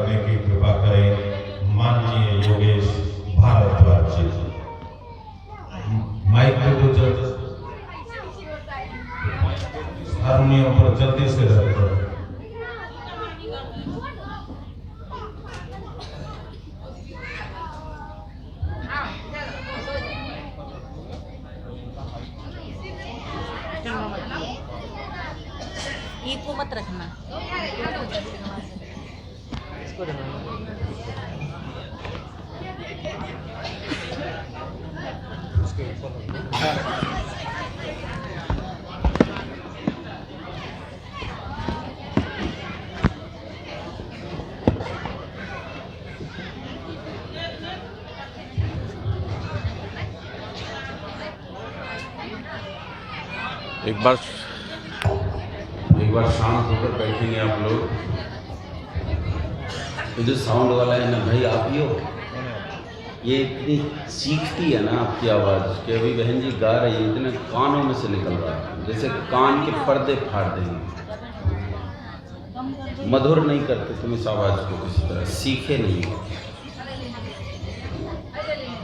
करने की कृपा करें माननीय योगेश भारद्वाज जी। माइक पे तो जल्दी हारमोनियम पर जल्दी से रख दो। को मत रखना। इसको एक बार शांत होकर बैठेंगे आप लोग। ये जो साउंड वाला है ना भाई, आप ही हो। ये इतनी चीखती है ना आपकी आवाज़ कि अभी बहन जी गा रही है, इतने कानों में से निकल रहा है जैसे कान के पर्दे फाड़ देंगे। मधुर नहीं करते तुम इस आवाज़ को, किसी तरह सीखे नहीं।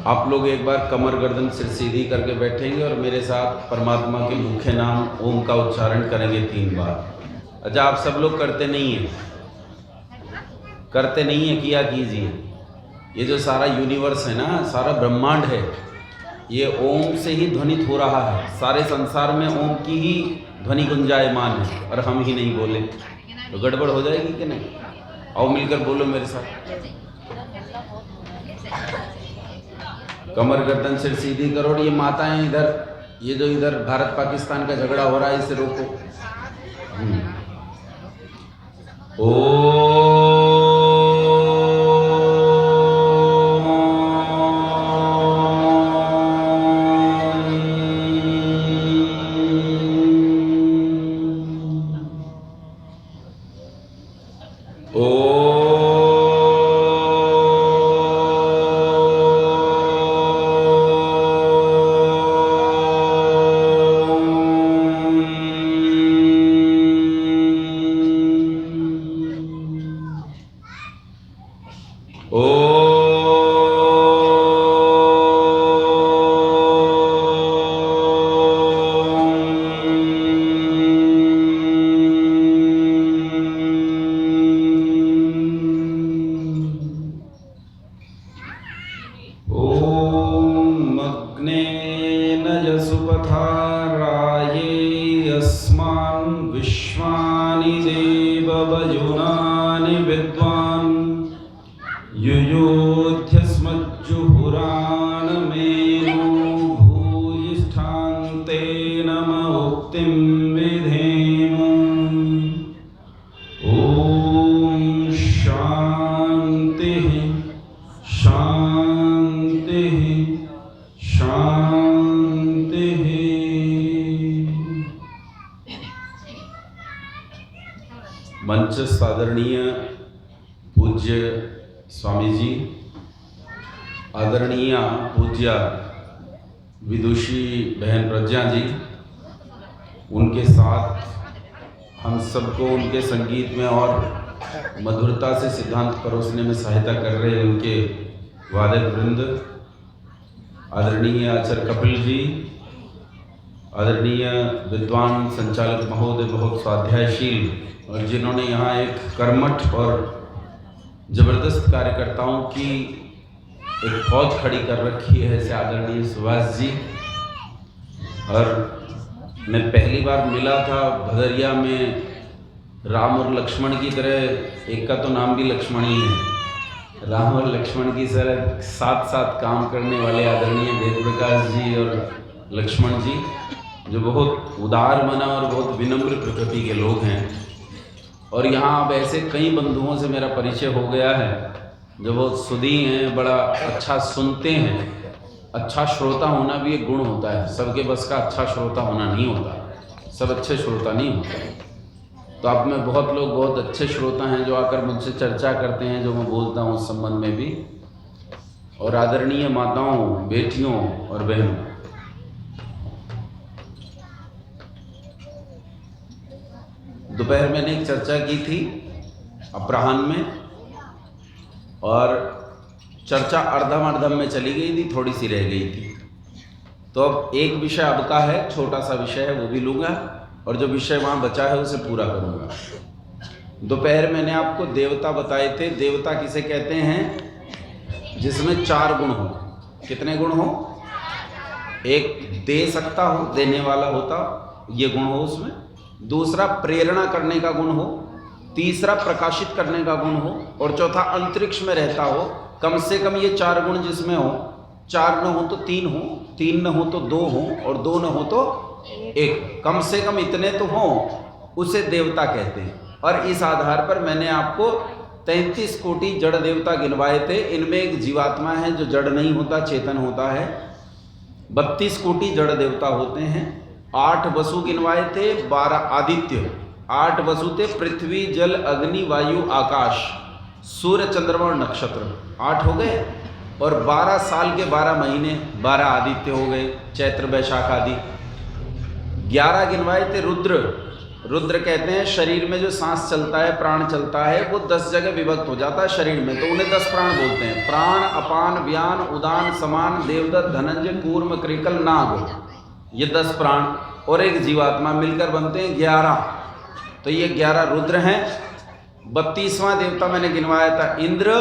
आप लोग एक बार कमर गर्दन सिर सीधी करके बैठेंगे और मेरे साथ परमात्मा के मुख्य नाम ओम का उच्चारण करेंगे 3 बार। अच्छा, आप सब लोग करते नहीं हैं, किया कीजिए। ये जो सारा यूनिवर्स है ना, सारा ब्रह्मांड है, ये ओम से ही ध्वनित हो रहा है। सारे संसार में ओम की ही ध्वनि गुंजायमान है और हम ही नहीं बोले तो गड़बड़ हो जाएगी कि नहीं। आओ मिलकर बोलो मेरे साथ। कमर गर्दन सिर सीधी करो। और ये माताएं इधर, ये जो इधर भारत पाकिस्तान का झगड़ा हो रहा है, इसे रोको। मंचस्थ आदरणीय पूज्य स्वामी जी, आदरणीय पूज्य विदुषी बहन प्रज्ञा जी, उनके साथ हम सबको उनके संगीत में और मधुरता से सिद्धांत परोसने में सहायता कर रहे हैं उनके वादक वृंद, आदरणीय आचार्य कपिल जी, आदरणीय विद्वान संचालक महोदय, बहुत स्वाध्यायशील, और जिन्होंने यहाँ एक कर्मठ और ज़बरदस्त कार्यकर्ताओं की एक फौज खड़ी कर रखी है, ऐसे आदरणीय सुभाष जी। और मैं पहली बार मिला था भदरिया में राम और लक्ष्मण की तरह, एक का तो नाम भी लक्ष्मण ही है, राम और लक्ष्मण की तरह साथ साथ काम करने वाले आदरणीय वेद प्रकाश जी और लक्ष्मण जी, जो बहुत उदार मना और बहुत विनम्र प्रकृति के लोग हैं। और यहाँ अब ऐसे कई बंधुओं से मेरा परिचय हो गया है जो बहुत सुधी हैं, बड़ा अच्छा सुनते हैं। अच्छा श्रोता होना भी एक गुण होता है, सबके बस का अच्छा श्रोता होना नहीं होता, सब अच्छे श्रोता नहीं होते। तो आप में बहुत लोग बहुत अच्छे श्रोता हैं जो आकर मुझसे चर्चा करते हैं, जो मैं बोलता हूँ उस संबंध में भी। और आदरणीय माताओं, बेटियों और बहनों, दोपहर मैंने एक चर्चा की थी अपराह्न में, और चर्चा अर्धम अर्धम में चली गई थी, थोड़ी सी रह गई थी। तो अब एक विषय अब का है, छोटा सा विषय है, वो भी लूँगा और जो विषय वहाँ बचा है उसे पूरा करूँगा। दोपहर मैंने आपको देवता बताए थे। देवता किसे कहते हैं? जिसमें 4 गुण हो। कितने गुण हो? एक दे सकता हो, देने वाला होता, ये गुण हो उसमें। दूसरा प्रेरणा करने का गुण हो। तीसरा प्रकाशित करने का गुण हो। और चौथा अंतरिक्ष में रहता हो। कम से कम ये 4 गुण जिसमें हो। 4 न हो तो 3 हो, 3 न हो तो 2 हो, और 2 न हो तो 1। कम से कम इतने तो हो, उसे देवता कहते हैं। और इस आधार पर मैंने आपको 33 कोटि जड़ देवता गिनवाए थे। इनमें एक जीवात्मा है जो जड़ नहीं होता, चेतन होता है। 32 कोटि जड़ देवता होते हैं। 8 वसु गिनवाए थे, 12 आदित्य। 8 वसु थे, पृथ्वी, जल, अग्नि, वायु, आकाश, सूर्य, चंद्रमा और नक्षत्र। 8 हो गए। और 12 साल के 12 महीने, 12 आदित्य हो गए, चैत्र, वैशाख आदि। 11 गिनवाए थे रुद्र। रुद्र कहते हैं शरीर में जो सांस चलता है, प्राण चलता है, वो 10 जगह विभक्त हो जाता है शरीर में, तो उन्हें 10 प्राण बोलते हैं। प्राण, अपान, व्यान, उदान, समान, देवदत्त, धनंजय, कूर्म, कृकल, नाग, ये 10 प्राण और एक जीवात्मा मिलकर बनते हैं 11। तो ये 11 रुद्र हैं। 32वां देवता मैंने गिनवाया था इंद्र,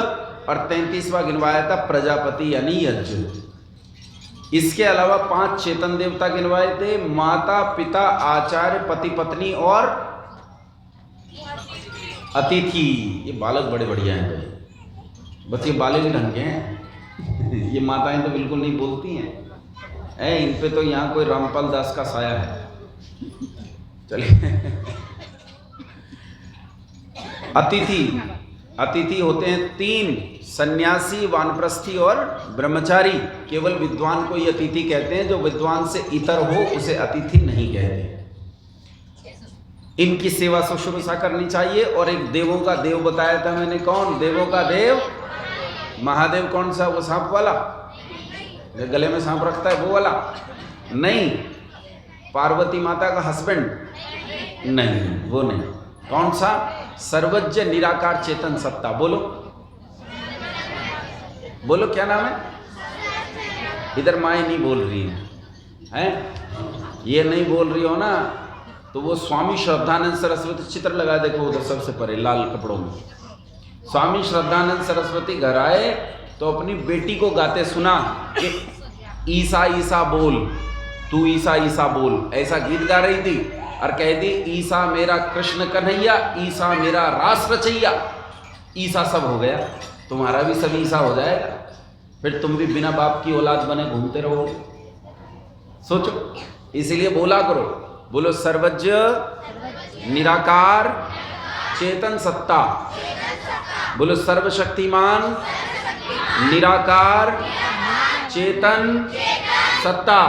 और 33वां गिनवाया था प्रजापति यानी यज्ञ। इसके अलावा 5 चेतन देवता गिनवाए थे, माता, पिता, आचार्य, पति, पत्नी और अतिथि। ये बालक बड़े बढ़िया हैं भाई, बस ये बालक ही ढंग के हैं। ये माताएं तो बिल्कुल नहीं बोलती हैं। इन पे तो यहाँ कोई रामपाल दास का साया है। चलिए अतिथि होते हैं 3, सन्यासी, वानप्रस्थी और ब्रह्मचारी। केवल विद्वान को ही अतिथि कहते हैं, जो विद्वान से इतर हो उसे अतिथि नहीं कहते। इनकी सेवा शुश्रूषा करनी चाहिए। और एक देवों का देव बताया था मैंने। कौन? देवों का देव महादेव। कौन सा? वो सांप वाला, जो गले में सांप रखता है, वो वाला नहीं। पार्वती माता का हस्बैंड नहीं, वो नहीं। कौन सा? सर्वज्ञ निराकार चेतन सत्ता। बोलो क्या नाम है? इधर माए नहीं बोल रही है? ये नहीं बोल रही हो ना, तो वो स्वामी श्रद्धानंद सरस्वती, चित्र लगा देखो उधर सबसे परे लाल कपड़ों में। स्वामी श्रद्धानंद सरस्वती घर आए तो अपनी बेटी को गाते सुना कि ईसा ईसा बोल, तू ईसा ईसा बोल, ऐसा गीत गा रही थी। और कह दी ईसा मेरा कृष्ण कन्हैया, ईसा मेरा रास रचैया। ईसा सब हो गया, तुम्हारा भी सब ईसा हो जाएगा, फिर तुम भी बिना बाप की औलाद बने घूमते रहो। सोचो, इसीलिए बोला करो, बोलो सर्वज्ञ निराकार चेतन सत्ता। बोलो सर्वशक्तिमान निराकार चेतन सत्ता,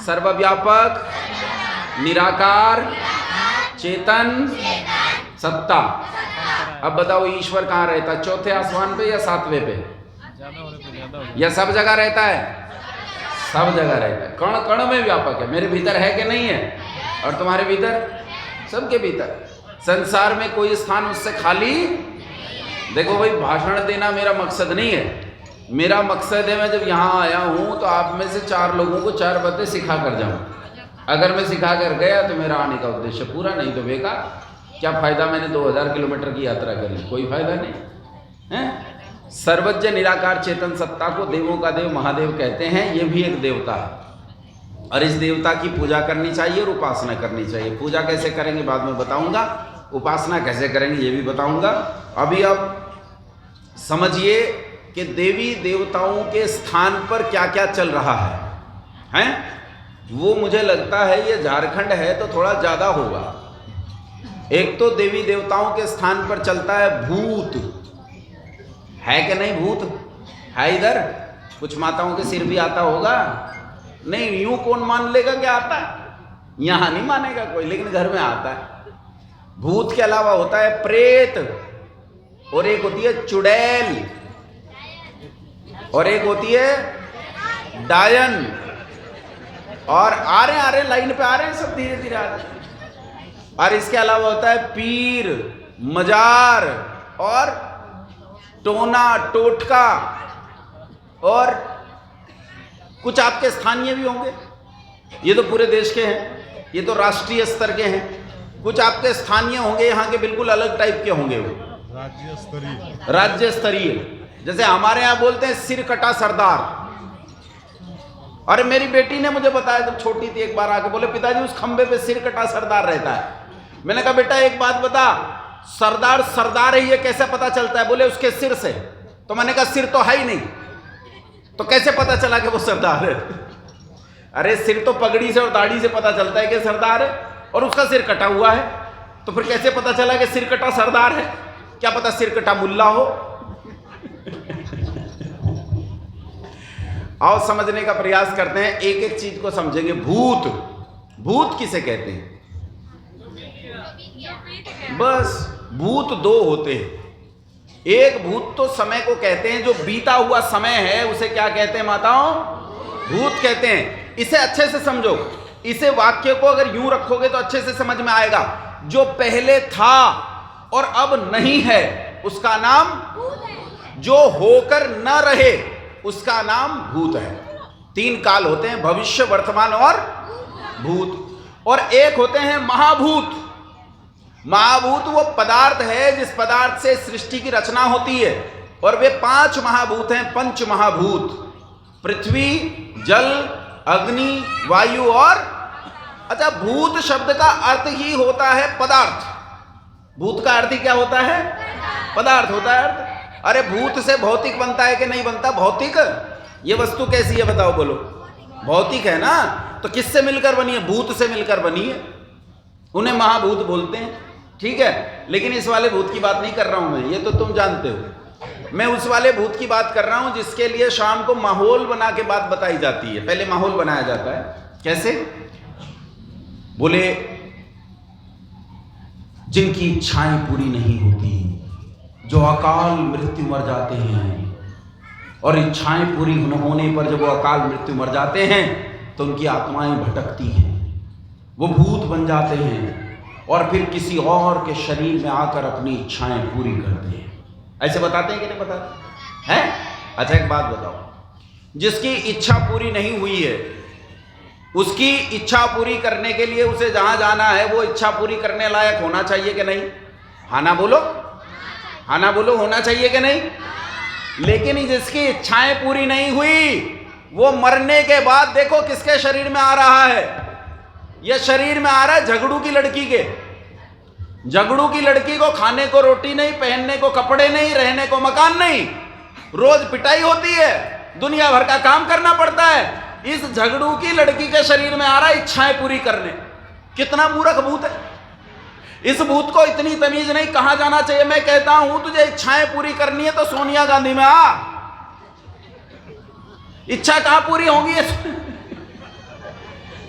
सर्वव्यापक निराकार चेतन सत्ता। अब बताओ ईश्वर कहाँ रहता है? 4थे आसमान पे या 7वें पे या सब जगह रहता है? सब जगह रहता है, कण कण में व्यापक है। मेरे भीतर है कि नहीं है? और तुम्हारे भीतर, सबके भीतर। संसार में कोई स्थान उससे खाली। देखो भाई, भाषण देना मेरा मकसद नहीं है। मेरा मकसद है, मैं जब यहाँ आया हूँ तो आप में से 4 लोगों को 4 बातें सिखा कर जाऊँ। अगर मैं सिखा कर गया तो मेरा आने का उद्देश्य पूरा, नहीं तो बेकार। क्या फ़ायदा? मैंने 2000 किलोमीटर की यात्रा करी, कोई फायदा नहीं है। सर्वज्ञ निराकार चेतन सत्ता को देवों का देव महादेव कहते हैं। ये भी एक देवता है और इस देवता की पूजा करनी चाहिए और उपासना करनी चाहिए। पूजा कैसे करेंगे बाद में बताऊंगा, उपासना कैसे करेंगे ये भी बताऊंगा। अभी आप समझिए कि देवी देवताओं के स्थान पर क्या क्या चल रहा है? वो मुझे लगता है ये झारखंड है तो थोड़ा ज़्यादा होगा। एक तो देवी देवताओं के स्थान पर चलता है भूत, है कि नहीं? भूत है इधर। कुछ माताओं के सिर भी आता होगा। नहीं, यूं कौन मान लेगा कि आता है? यहाँ नहीं मानेगा कोई, लेकिन घर में आता है। भूत के अलावा होता है प्रेत, और एक होती है चुड़ैल, और एक होती है डायन। और आ रहे लाइन पे आ रहे हैं सब, धीरे धीरे आ रहे हैं। और इसके अलावा होता है पीर, मजार और टोना, टोटका, और कुछ आपके स्थानीय भी होंगे। ये तो पूरे देश के हैं, ये तो राष्ट्रीय स्तर के हैं। कुछ आपके स्थानीय होंगे, यहाँ के बिल्कुल अलग टाइप के होंगे, वो राज्य स्तरीय। जैसे हमारे यहाँ बोलते हैं सिर कटा सरदार। अरे मेरी बेटी ने मुझे बताया जब छोटी थी, एक बार आके बोले पिताजी उस खंबे पे सिर कटा सरदार रहता है। मैंने कहा बेटा एक बात बता, सरदार सरदार है ये कैसे पता चलता है? बोले उसके सिर से। तो मैंने कहा सिर तो है ही नहीं, तो कैसे पता चला कि वो सरदार है? अरे सिर तो पगड़ी से और दाढ़ी से पता चलता है कि सरदार है, और उसका सिर कटा हुआ है, तो फिर कैसे पता चला कि सिर कटा सरदार है? क्या पता सिर कटा मुल्ला हो। आओ समझने का प्रयास करते हैं, एक एक चीज को समझेंगे। भूत, भूत किसे कहते हैं? बस भूत दो होते हैं। एक भूत तो समय को कहते हैं, जो बीता हुआ समय है उसे क्या कहते हैं माताओं? भूत कहते हैं। इसे अच्छे से समझो, इसे वाक्य को अगर यूं रखोगे तो अच्छे से समझ में आएगा। जो पहले था और अब नहीं है उसका नाम, जो होकर न रहे उसका नाम भूत है। तीन काल होते हैं, भविष्य, वर्तमान और भूत। और एक होते हैं महाभूत। महाभूत वो पदार्थ है जिस पदार्थ से सृष्टि की रचना होती है, और वे 5 महाभूत हैं, पंच महाभूत। पृथ्वी, जल, अग्नि, वायु और अच्छा, भूत शब्द का अर्थ ही होता है पदार्थ। भूत का अर्थ ही क्या होता है? पदार्थ होता है अर्थ। अरे भूत से भौतिक बनता है कि नहीं बनता? भौतिक। ये वस्तु कैसी है बताओ, बोलो? भौतिक है ना, तो किससे मिलकर बनी है? भूत से मिलकर बनी है। उन्हें महाभूत बोलते हैं, ठीक है। लेकिन इस वाले भूत की बात नहीं कर रहा हूं मैं, ये तो तुम जानते हो। मैं उस वाले भूत की बात कर रहा हूं जिसके लिए शाम को माहौल बना के बात बताई जाती है। पहले माहौल बनाया जाता है। कैसे? बोले जिनकी इच्छाएं पूरी नहीं होती, जो अकाल मृत्यु मर जाते हैं, और इच्छाएं पूरी न होने पर जब वो अकाल मृत्यु मर जाते हैं तो उनकी आत्माएं भटकती हैं, वो भूत बन जाते हैं और फिर किसी और के शरीर में आकर अपनी इच्छाएं पूरी करते हैं। ऐसे बताते हैं कि नहीं बताते हैं? अच्छा एक बात बताओ, जिसकी इच्छा पूरी नहीं हुई है उसकी इच्छा पूरी करने के लिए उसे जहां जाना है वो इच्छा पूरी करने लायक होना चाहिए कि नहीं? हाँ ना बोलो, हाँ ना बोलो, होना चाहिए कि नहीं? लेकिन जिसकी इच्छाएं पूरी नहीं हुई वो मरने के बाद देखो किसके शरीर में आ रहा है? यह शरीर में आ रहा है झगड़ू की लड़की के। झगड़ू की लड़की को खाने को रोटी नहीं, पहनने को कपड़े नहीं, रहने को मकान नहीं, रोज पिटाई होती है, दुनिया भर का काम करना पड़ता है। इस झगड़ू की लड़की के शरीर में आ रहा है इच्छाएं पूरी करने। कितना मूर्ख भूत है! इस भूत को इतनी तमीज नहीं, कहां जाना चाहिए। मैं कहता हूं तुझे इच्छाएं पूरी करनी है तो सोनिया गांधी में आ। इच्छा कहां पूरी होंगी?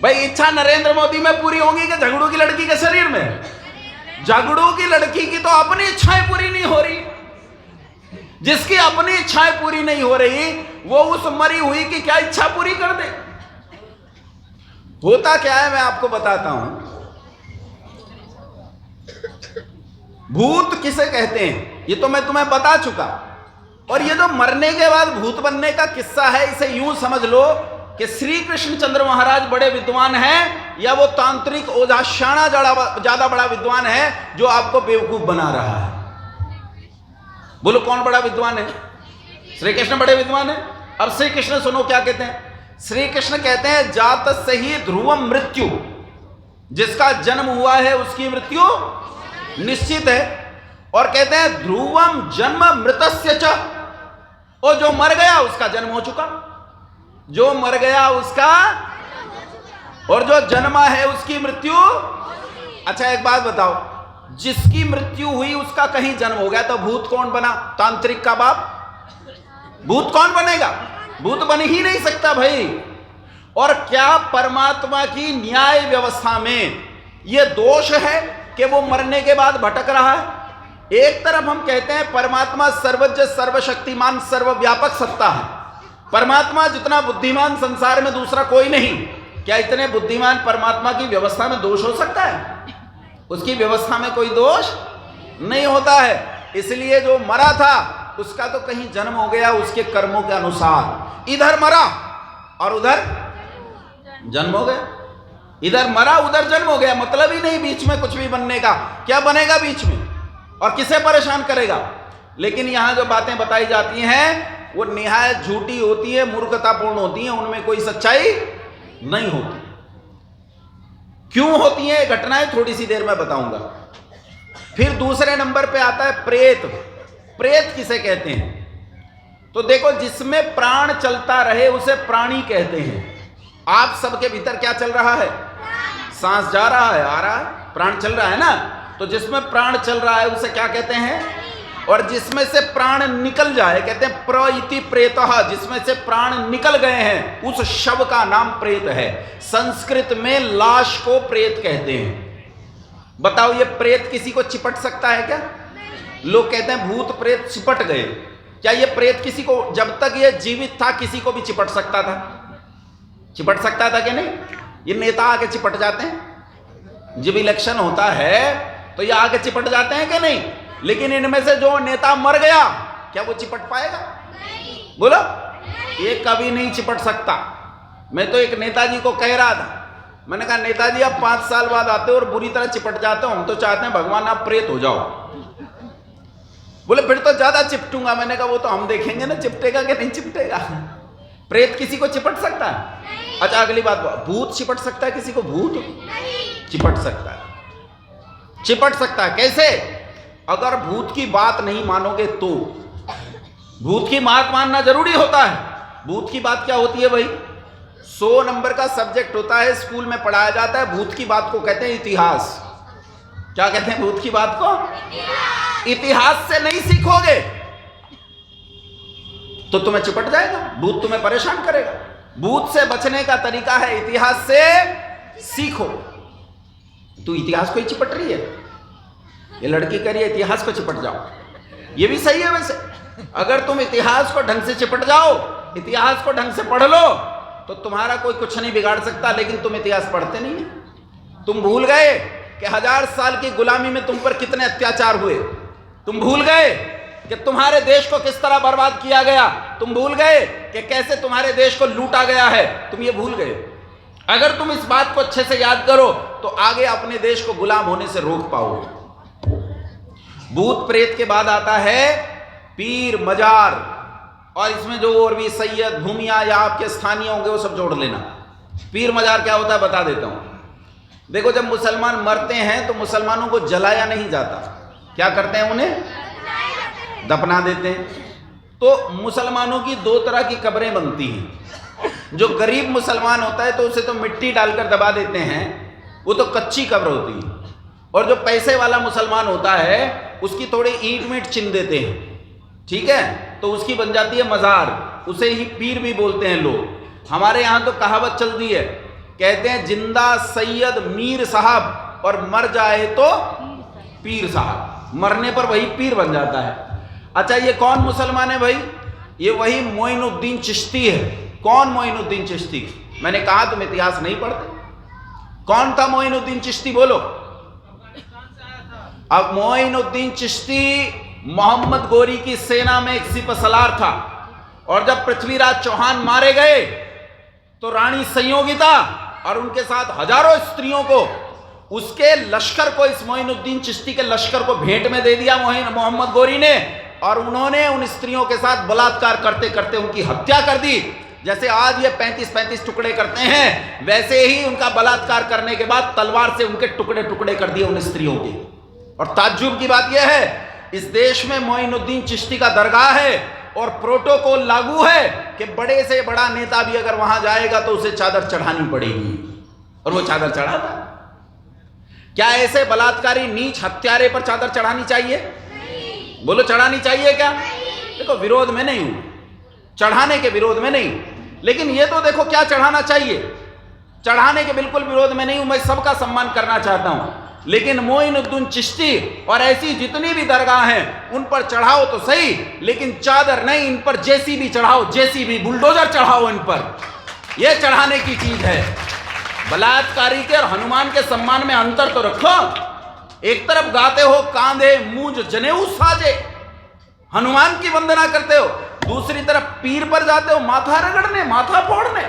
भाई इच्छा नरेंद्र मोदी में पूरी होंगी कि झगड़ू की लड़की के शरीर में? झगड़ू की लड़की की तो अपनी इच्छाएं पूरी नहीं हो रही। जिसकी अपनी इच्छाएं पूरी नहीं हो रही वो उस मरी हुई की क्या इच्छा पूरी कर दे? होता क्या है मैं आपको बताता हूं। भूत किसे कहते हैं ये तो मैं तुम्हें बता चुका। और ये जो मरने के बाद भूत बनने का किस्सा है, इसे यूं समझ लो कि श्री कृष्ण चंद्र महाराज बड़े विद्वान हैं या वो तांत्रिक ओझा शाना ज्यादा बड़ा विद्वान है जो आपको बेवकूफ बना रहा है? बोलो कौन बड़ा विद्वान है? श्री कृष्ण बड़े विद्वान है। अब श्री कृष्ण सुनो क्या कहते हैं। श्री कृष्ण कहते हैं जात से ही ध्रुवम मृत्यु, जिसका जन्म हुआ है उसकी मृत्यु निश्चित है। और कहते हैं ध्रुवम जन्म मृतस्य च, और जो मर गया उसका जन्म हो चुका। जो मर गया उसका, और जो जन्मा है उसकी मृत्यु। अच्छा एक बात बताओ, जिसकी मृत्यु हुई उसका कहीं जन्म हो गया तो भूत कौन बना? तांत्रिक का बाप। भूत कौन बनेगा? भूत बन ही नहीं सकता भाई। और क्या परमात्मा की न्याय व्यवस्था में यह दोष है कि वो मरने के बाद भटक रहा है? एक तरफ हम कहते हैं परमात्मा सर्वज्ञ, सर्वशक्तिमान, सर्वव्यापक सत्ता है। परमात्मा जितना बुद्धिमान संसार में दूसरा कोई नहीं। क्या इतने बुद्धिमान परमात्मा की व्यवस्था में दोष हो सकता है? उसकी व्यवस्था में कोई दोष नहीं होता है। इसलिए जो मरा था उसका तो कहीं जन्म हो गया उसके कर्मों के अनुसार। इधर मरा और उधर जन्म हो गया, इधर मरा उधर जन्म हो गया, मतलब ही नहीं बीच में कुछ भी बनने का। क्या बनेगा बीच में और किसे परेशान करेगा? लेकिन यहां जो बातें बताई जाती हैं वो निहायत झूठी होती है, मूर्खतापूर्ण होती है, उनमें कोई सच्चाई नहीं होती। क्यों होती है घटनाएं थोड़ी सी देर में बताऊंगा। फिर दूसरे नंबर पे आता है प्रेत। प्रेत किसे कहते हैं? तो देखो, जिसमें प्राण चलता रहे उसे प्राणी कहते हैं। आप सबके भीतर क्या चल रहा है? सांस जा रहा है, आ रहा है, प्राण चल रहा है ना। तो जिसमें प्राण चल रहा है उसे क्या कहते हैं? और जिसमें से प्राण निकल जाए कहते हैं प्र इति प्रेतः। जिसमें से प्राण निकल गए हैं उस शव का नाम प्रेत है। संस्कृत में लाश को प्रेत कहते हैं। बताओ, ये प्रेत किसी को चिपट सकता है क्या? लोग कहते हैं भूत प्रेत चिपट गए। क्या ये प्रेत किसी को, जब तक ये जीवित था, किसी को भी चिपट सकता था? चिपट सकता था कि नहीं? ये नेता आके चिपट जाते हैं, जब इलेक्शन होता है तो ये आके चिपट जाते हैं कि नहीं? लेकिन इनमें से जो नेता मर गया, क्या वो चिपट पाएगा? बोलो, ये कभी नहीं चिपट सकता। मैं तो एक नेताजी को कह रहा था, मैंने कहा नेताजी आप 5 साल बाद आते हो और बुरी तरह चिपट जाते हो, हम तो चाहते हैं भगवान आप प्रेत हो जाओ। बोले फिर तो ज्यादा चिपटूंगा। मैंने कहा वो तो हम देखेंगे ना चिपटेगा कि नहीं चिपटेगा। प्रेत किसी को चिपट सकता है? अच्छा, अगली बात, भूत चिपट सकता है किसी को? भूत चिपट सकता है, चिपट सकता है। कैसे? अगर भूत की बात नहीं मानोगे तो। भूत की बात मानना जरूरी होता है। भूत की बात क्या होती है भाई? 100 नंबर का सब्जेक्ट होता है, स्कूल में पढ़ाया जाता है। भूत की बात को कहते हैं इतिहास। क्या कहते हैं भूत की बात को? इतिहास से नहीं सीखोगे तो तुम्हें चिपट जाएगा, भूत तुम्हें परेशान करेगा। भूत से बचने का तरीका है इतिहास से सीखो। तू इतिहास को ही चिपट रही है, ये लड़की कह रही है इतिहास को चिपट जाओ। ये भी सही है वैसे। अगर तुम इतिहास को ढंग से चिपट जाओ, इतिहास को ढंग से पढ़ लो, तो तुम्हारा कोई कुछ नहीं बिगाड़ सकता। लेकिन तुम इतिहास पढ़ते नहीं है। तुम भूल गए कि 1000 साल की गुलामी में तुम पर कितने अत्याचार हुए। तुम भूल गए कि तुम्हारे देश को किस तरह बर्बाद किया गया। तुम भूल गए कि कैसे तुम्हारे देश को लूटा गया है। तुम ये भूल गए। अगर तुम इस बात को अच्छे से याद करो तो आगे अपने देश को गुलाम होने से रोक पाओगे। भूत प्रेत के बाद आता है पीर मजार, और इसमें जो और भी सैयद भूमिया या आपके स्थानीय होंगे वो सब जोड़ लेना। पीर मजार क्या होता है बता देता हूं। देखो, जब मुसलमान मरते हैं तो मुसलमानों को जलाया नहीं जाता। क्या करते हैं? उन्हें दफना देते हैं। तो मुसलमानों की 2 तरह की कब्रें बनती हैं। जो गरीब मुसलमान होता है तो उसे तो मिट्टी डालकर दबा देते हैं, वो तो कच्ची कब्र होती है। और जो पैसे वाला मुसलमान होता है उसकी थोड़ी ईंट मीट चिन देते हैं, ठीक है, तो उसकी बन जाती है मजार। उसे ही पीर भी बोलते हैं लोग। हमारे यहां तो कहावत चलती है, कहते हैं जिंदा सैयद मीर साहब और मर जाए तो पीर साहब। मरने पर वही पीर बन जाता है। अच्छा, ये कौन मुसलमान है भाई? ये वही मोइनुद्दीन चिश्ती है। कौन मोइनुद्दीन चिश्ती? मैंने कहा तुम इतिहास नहीं पढ़ते। कौन था मोइनुद्दीन चिश्ती? बोलो। अब मोइनुद्दीन चिश्ती मोहम्मद गोरी की सेना में एक सिपहसालार था, और जब पृथ्वीराज चौहान मारे गए तो रानी संयोगिता और उनके साथ हजारों स्त्रियों को, उसके लश्कर को, इस मोइनुद्दीन चिश्ती के लश्कर को भेंट में दे दिया मोहम्मद गोरी ने, और उन्होंने उन स्त्रियों के साथ बलात्कार करते करते उनकी हत्या कर दी। जैसे आज ये 35-35 टुकड़े करते हैं, वैसे ही उनका बलात्कार करने के बाद तलवार से उनके टुकड़े टुकड़े कर दिए उन स्त्रियों के। और ताज्जुब की बात यह है, इस देश में मोइनुद्दीन चिश्ती का दरगाह है और प्रोटोकॉल लागू है कि बड़े से बड़ा नेता भी अगर वहां जाएगा तो उसे चादर चढ़ानी पड़ेगी, और वो चादर चढ़ाता। क्या ऐसे बलात्कारी नीच हत्यारे पर चादर चढ़ानी चाहिए? बोलो, चढ़ानी चाहिए क्या? देखो, विरोध में नहीं हूं, चढ़ाने के विरोध में नहीं, लेकिन ये तो देखो क्या चढ़ाना चाहिए। चढ़ाने के बिल्कुल विरोध में नहीं हूं, मैं सबका सम्मान करना चाहता हूं। लेकिन मोइनुद्दीन चिश्ती और ऐसी जितनी भी दरगाह हैं उन पर चढ़ाओ तो सही, लेकिन चादर नहीं, इन पर जेसीबी चढ़ाओ, जेसीबी बुलडोजर चढ़ाओ इन पर। यह चढ़ाने की चीज है। बलात्कारी के और हनुमान के सम्मान में अंतर तो रखो। एक तरफ गाते हो कांधे मूंज जनेऊ साजे, हनुमान की वंदना करते हो, दूसरी तरफ पीर पर जाते हो माथा रगड़ने, माथा फोड़ने।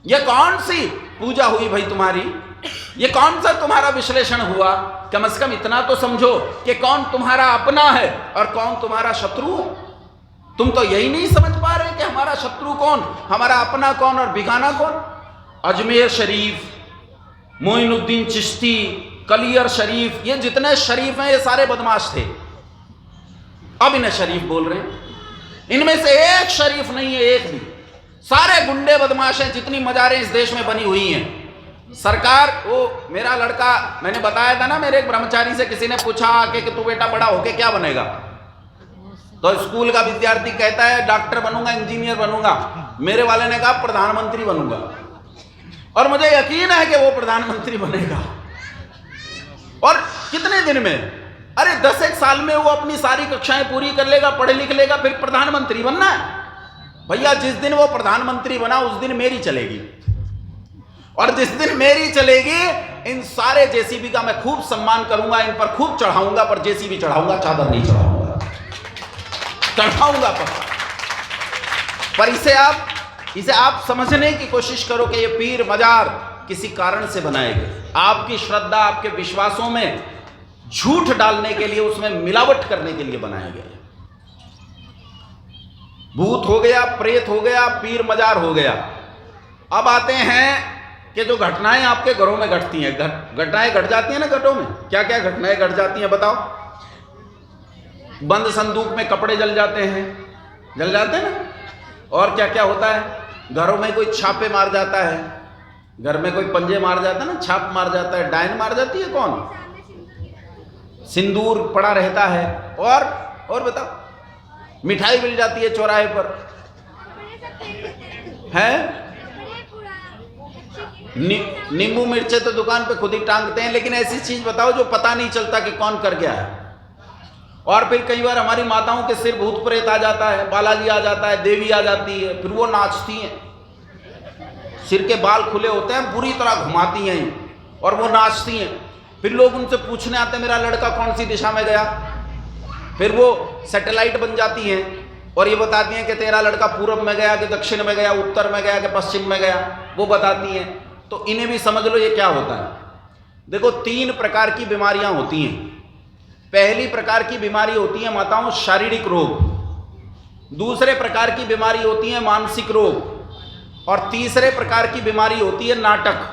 ये कौन सी पूजा हुई भाई तुम्हारी? ये कौन सा तुम्हारा विश्लेषण हुआ? कम से कम इतना तो समझो कि कौन तुम्हारा अपना है और कौन तुम्हारा शत्रु है। तुम तो यही नहीं समझ पा रहे कि हमारा शत्रु कौन, हमारा अपना कौन और बिगाना कौन। अजमेर शरीफ, मोइनुद्दीन चिश्ती, कलियर शरीफ, ये जितने शरीफ हैं ये सारे बदमाश थे। अब इन्हें शरीफ बोल रहे हैं। इनमें से एक शरीफ नहीं है, एक भी। सारे गुंडे बदमाश हैं। जितनी मजारें इस देश में बनी हुई हैं, सरकार, वो मेरा लड़का, मैंने बताया था ना, मेरे एक ब्रह्मचारी से किसी ने पूछा कि तू बेटा बड़ा होके क्या बनेगा, तो स्कूल का विद्यार्थी कहता है डॉक्टर बनूंगा, इंजीनियर बनूंगा। मेरे वाले ने कहा प्रधानमंत्री बनूंगा, और मुझे यकीन है कि वो प्रधानमंत्री बनेगा। और कितने दिन में? अरे 10-1 साल में वो अपनी सारी कक्षाएं पूरी कर लेगा, पढ़ लिख लेगा, फिर प्रधानमंत्री बनना है। भैया जिस दिन वो प्रधानमंत्री बना उस दिन मेरी चलेगी, और जिस दिन मेरी चलेगी इन सारे जेसीबी का मैं खूब सम्मान करूंगा, इन पर खूब चढ़ाऊंगा, पर जेसीबी चढ़ाऊंगा, चादर नहीं चढ़ाऊंगा, चढ़ाऊंगा पर इसे आप समझने की कोशिश करो कि ये पीर मजार किसी कारण से बनाए गए। आपकी श्रद्धा, आपके विश्वासों में झूठ डालने के लिए, उसमें मिलावट करने के लिए बनाए गए। भूत हो गया, प्रेत हो गया, पीर मजार हो गया। अब आते हैं कि जो घटनाएं आपके घरों में घटती हैं, घटनाएं घट जाती हैं ना घरों में। क्या क्या घटनाएं घट जाती हैं बताओ? बंद संदूक में कपड़े जल जाते हैं, जल जाते हैं ना। और क्या क्या होता है? घरों में कोई छापे मार जाता है, घर में कोई पंजे मार जाता है ना, छाप मार जाता है। डायन मार जाती है कौन? सिंदूर पड़ा रहता है। और बताओ, मिठाई मिल जाती है चौराहे पर, है नींबू मिर्चे तो दुकान पे खुद ही टांगते हैं, लेकिन ऐसी चीज बताओ जो पता नहीं चलता कि कौन कर गया है। और फिर कई बार हमारी माताओं के सिर भूत प्रेत आ जाता है, बालाजी आ जाता है, देवी आ जाती है, फिर वो नाचती हैं, सिर के बाल खुले होते हैं, पूरी तरह घुमाती हैं और वो नाचती हैं। फिर लोग उनसे पूछने आते हैं मेरा लड़का कौन सी दिशा में गया। फिर वो सैटेलाइट बन जाती हैं और ये बताती हैं कि तेरा लड़का पूर्व में गया कि दक्षिण में गया, उत्तर में गया कि पश्चिम में गया, वो बताती हैं। तो इन्हें भी समझ लो ये क्या होता है। देखो 3 प्रकार की बीमारियां होती हैं। पहली प्रकार की बीमारी होती है माताओं शारीरिक रोग, दूसरे प्रकार की बीमारी होती है मानसिक रोग, और तीसरे प्रकार की बीमारी होती है नाटक।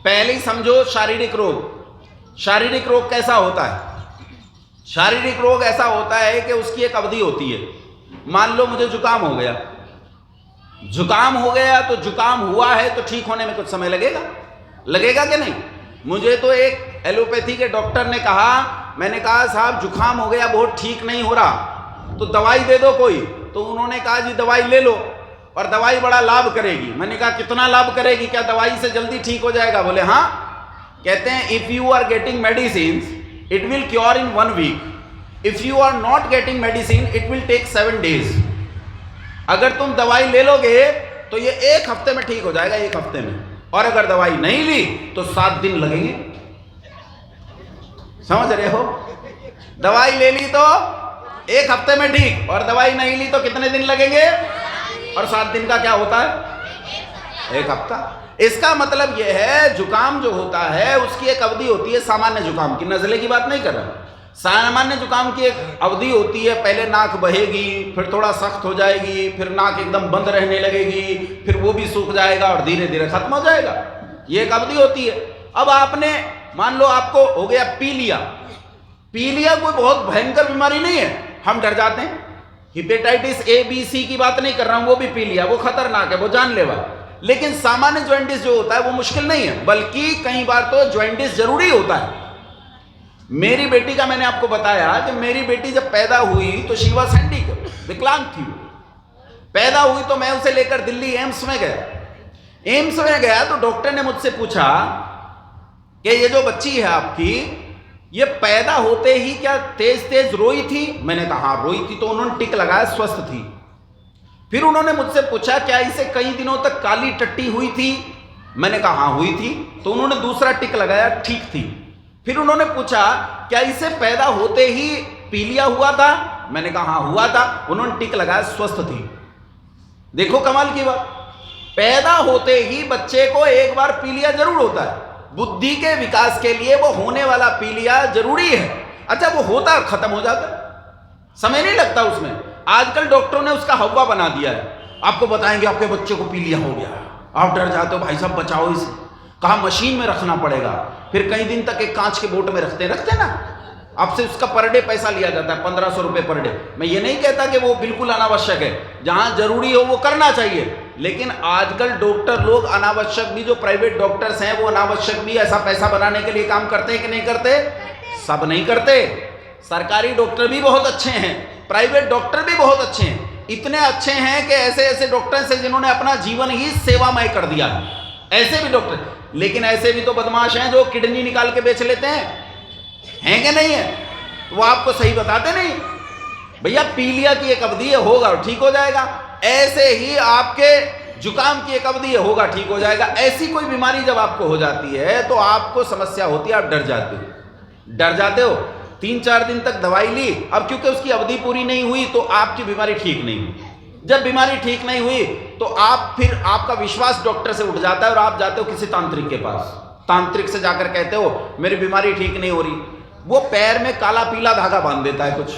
पहले समझो शारीरिक रोग। शारीरिक रोग कैसा होता है? शारीरिक रोग ऐसा होता है कि उसकी एक अवधि होती है। मान लो मुझे जुकाम हो गया, जुकाम हो गया तो जुकाम हुआ है तो ठीक होने में कुछ समय लगेगा कि नहीं? मुझे तो एक एलोपैथी के डॉक्टर ने कहा, मैंने कहा साहब जुकाम हो गया, बहुत ठीक नहीं हो रहा, तो दवाई दे दो कोई। तो उन्होंने कहा जी दवाई ले लो, और दवाई बड़ा लाभ करेगी। मैंने कहा कितना लाभ करेगी, क्या दवाई से जल्दी ठीक हो जाएगा? बोले हाँ। कहते हैं if you are getting medicine it will cure in 1 week, if you are not getting medicine it will take 7 days. अगर तुम दवाई ले लोगे तो ये 1 हफ्ते में ठीक हो जाएगा, 1 हफ्ते में, और अगर दवाई नहीं ली तो 7 दिन लगेंगे। समझ रहे हो? दवाई ले ली तो 1 हफ्ते में ठीक, और दवाई नहीं ली तो कितने दिन लगेंगे? और 7 दिन का क्या होता है? 1 हफ्ता। इसका मतलब यह है जुकाम जो होता है उसकी एक अवधि होती है। सामान्य जुकाम की, नजले की बात नहीं कर रहा, सामान्य जुकाम की एक अवधि होती है। पहले नाक बहेगी, फिर थोड़ा सख्त हो जाएगी, फिर नाक एकदम बंद रहने लगेगी, फिर वो भी सूख जाएगा और धीरे धीरे खत्म हो जाएगा। ये एक अवधि होती है। अब आपने मान लो आपको हो गया पीलिया। पीलिया कोई बहुत भयंकर बीमारी नहीं है, हम डर जाते हैं। हिपेटाइटिस A B C की बात नहीं कर रहा हूं, वो भी पीलिया, वो खतरनाक है, वो जानलेवा। लेकिन सामान्य जॉइंटिस जो होता है वो मुश्किल नहीं है, बल्कि कई बार तो जॉइंटिस जरूरी होता है। मेरी बेटी का मैंने आपको बताया कि मेरी बेटी जब पैदा हुई तो शी वाज हैंडीकैप्ड, विकलांग थी। पैदा हुई तो मैं उसे लेकर दिल्ली एम्स में गया। एम्स में गया तो डॉक्टर ने मुझसे पूछा कि ये जो बच्ची है आपकी, ये पैदा होते ही क्या तेज तेज रोई थी? मैंने कहा हाँ रोई थी। तो उन्होंने टिक लगाया स्वस्थ थी। फिर उन्होंने मुझसे पूछा क्या इसे कई दिनों तक काली टट्टी हुई थी? मैंने कहा हाँ हुई थी। तो उन्होंने दूसरा टिक लगाया, ठीक थी। फिर उन्होंने पूछा क्या इसे पैदा होते ही पीलिया हुआ था? मैंने कहा हाँ हुआ था। उन्होंने टिक लगाया, स्वस्थ थी। देखो कमाल की बात, पैदा होते ही बच्चे को एक बार पीलिया जरूर होता है। बुद्धि के विकास के लिए वो होने वाला पीलिया जरूरी है। अच्छा, वो होता खत्म हो जाता, समय नहीं लगता उसमें। आजकल डॉक्टरों ने उसका हवा बना दिया है। आपको बताएंगे आपके बच्चे को पीलिया हो गया, आप डर जाते हो, भाई साहब बचाओ इसे। कहा मशीन में रखना पड़ेगा, फिर कई दिन तक एक कांच के बोट में रखते ना, आपसे उसका पर डे पैसा लिया जाता है, 1500 रुपए पर डे। मैं ये नहीं कहता कि वो बिल्कुल अनावश्यक है, जहां जरूरी हो वो करना चाहिए, लेकिन आजकल डॉक्टर लोग अनावश्यक भी, जो प्राइवेट डॉक्टर्स हैं वो अनावश्यक भी ऐसा पैसा बनाने के लिए काम करते हैं कि नहीं करते? सब नहीं करते। सरकारी डॉक्टर भी बहुत अच्छे हैं, प्राइवेट डॉक्टर भी बहुत अच्छे हैं। इतने अच्छे हैं कि ऐसे ऐसे डॉक्टर्स हैं जिन्होंने अपना जीवन ही सेवामय कर दिया, ऐसे भी डॉक्टर। लेकिन ऐसे भी तो बदमाश हैं जो किडनी निकाल के बेच लेते हैं कि नहीं है? वो आपको सही बताते नहीं, भैया पीलिया की एक अवधि है, होगा और ठीक हो जाएगा। ऐसे ही आपके जुकाम की एक अवधि है, होगा ठीक हो जाएगा। ऐसी कोई बीमारी जब आपको हो जाती है तो आपको समस्या होती है, आप डर जाते हो। 3-4 दिन तक दवाई ली, अब क्योंकि उसकी अवधि पूरी नहीं हुई तो आपकी बीमारी ठीक नहीं हुई। जब बीमारी ठीक नहीं हुई तो फिर आपका विश्वास डॉक्टर से उठ जाता है और आप जाते हो किसी तांत्रिक के पास। तांत्रिक से जाकर कहते हो मेरी बीमारी ठीक नहीं हो रही। वो पैर में काला पीला धागा बांध देता है कुछ,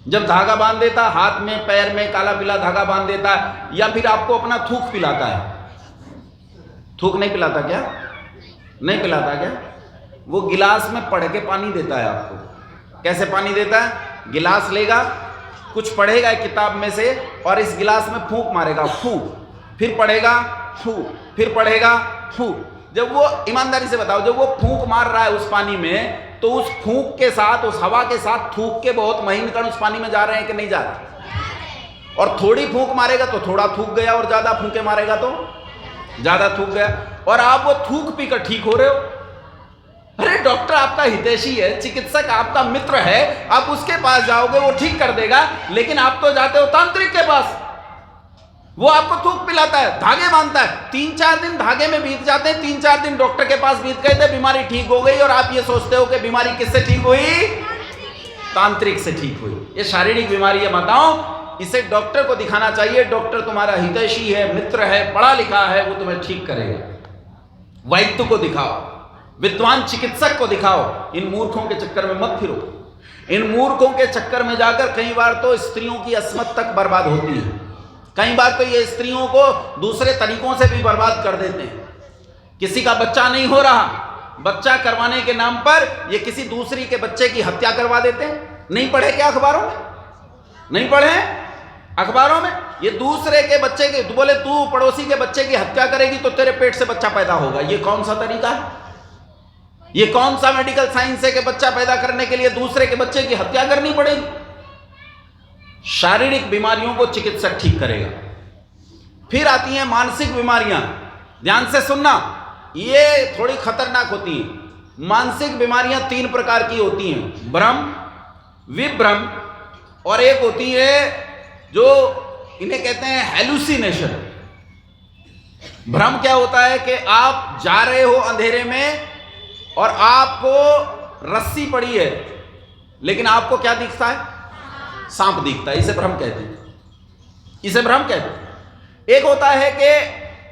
जब धागा बांध देता है हाथ में पैर में काला पीला धागा बांध देता है, या फिर आपको अपना थूक पिलाता है। थूक नहीं पिलाता क्या? नहीं पिलाता क्या? वो गिलास में पढ़ के पानी देता है आपको। कैसे पानी देता है? गिलास लेगा, कुछ पढ़ेगा किताब में से और इस गिलास में फूंक मारेगा, फू, फिर पढ़ेगा फू, फिर पढ़ेगा फू। जब वो, ईमानदारी से बताओ, जब वो फूंक मार रहा है उस पानी में, तो उस फूंक के साथ, उस हवा के साथ थूक के बहुत महीन कण उस पानी में जा रहे हैं कि नहीं जा रहे? और थोड़ी फूंक मारेगा तो थोड़ा थूक गया, और ज्यादा फूंके मारेगा तो ज्यादा थूक गया, और आप वो थूक पीकर ठीक हो रहे हो। अरे डॉक्टर आपका हितैषी है, चिकित्सक आपका मित्र है, आप उसके पास जाओगे वो ठीक कर देगा, लेकिन आप तो जाते हो तांत्रिक के पास, वो आपको थूक पिलाता है, धागे बांधता है। 3-4 दिन धागे में बीत जाते हैं, 3-4 दिन डॉक्टर के पास बीत गए थे, बीमारी ठीक हो गई, और आप ये सोचते हो कि बीमारी किससे ठीक हुई? तांत्रिक से ठीक हुई। ये शारीरिक बीमारी है, बताओ, इसे डॉक्टर को दिखाना चाहिए। डॉक्टर तुम्हारा हितैषी है, मित्र है, पढ़ा लिखा है, वो तुम्हें ठीक करेगा। वैद्य को दिखाओ, विद्वान चिकित्सक को दिखाओ। इन मूर्खों के चक्कर में मत फिरो। इन मूर्खों के चक्कर में जाकर कई बार तो स्त्रियों की अस्मत तक बर्बाद होती है। कई बार तो ये स्त्रियों को दूसरे तरीकों से भी बर्बाद कर देते हैं। किसी का बच्चा नहीं हो रहा, बच्चा करवाने के नाम पर ये किसी दूसरी के बच्चे की हत्या करवा देते हैं। नहीं पढ़े क्या अखबारों में? नहीं पढ़े अखबारों में? ये दूसरे के बच्चे के, तू बोले तू पड़ोसी के बच्चे की हत्या करेगी तो तेरे पेट से बच्चा पैदा होगा। ये कौन सा तरीका है? ये कौन सा मेडिकल साइंस है कि बच्चा पैदा करने के लिए दूसरे के बच्चे की हत्या करनी पड़ेगी? शारीरिक बीमारियों को चिकित्सक ठीक करेगा। फिर आती हैं मानसिक बीमारियां। ध्यान से सुनना, ये थोड़ी खतरनाक होती हैं। मानसिक बीमारियां 3 प्रकार की होती हैं, भ्रम, विभ्रम, और एक होती है जो इन्हें कहते हैं हेलुसिनेशन। भ्रम क्या होता है कि आप जा रहे हो अंधेरे में और आपको रस्सी पड़ी है, लेकिन आपको क्या दिखता है? सांप दिखता है। इसे भ्रम कहते हैं, इसे भ्रम कहते हैं। एक होता है कि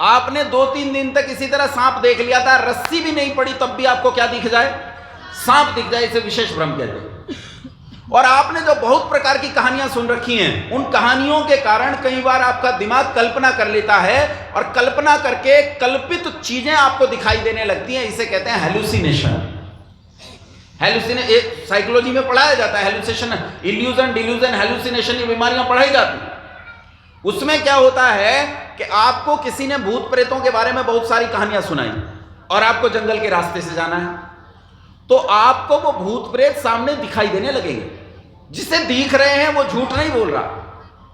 आपने 2-3 दिन तक इसी तरह सांप देख लिया था, रस्सी भी नहीं पड़ी, तब भी आपको क्या दिख जाए? सांप दिख जाए। इसे विशेष भ्रम कहते हैं। और आपने जो बहुत प्रकार की कहानियां सुन रखी हैं, उन कहानियों के कारण कई बार आपका दिमाग कल्पना कर लेता है, और कल्पना करके कल्पित चीजें आपको दिखाई देने लगती हैं। इसे कहते हैं हेलुसिनेशन। एक साइकोलॉजी में पढ़ाया जाता है हेलुसिनेशन, इल्यूजन, डिल्यूजन, हेलुसिनेशन, ये बीमारियां पढ़ाई जाती हैं। उसमें क्या होता है कि आपको किसी ने भूत प्रेतों के बारे में बहुत सारी कहानियां सुनाई, और आपको जंगल के रास्ते से जाना है, तो आपको वो भूत प्रेत सामने दिखाई देने लगेंगे। जिसे दिख रहे हैं वो झूठ नहीं बोल रहा।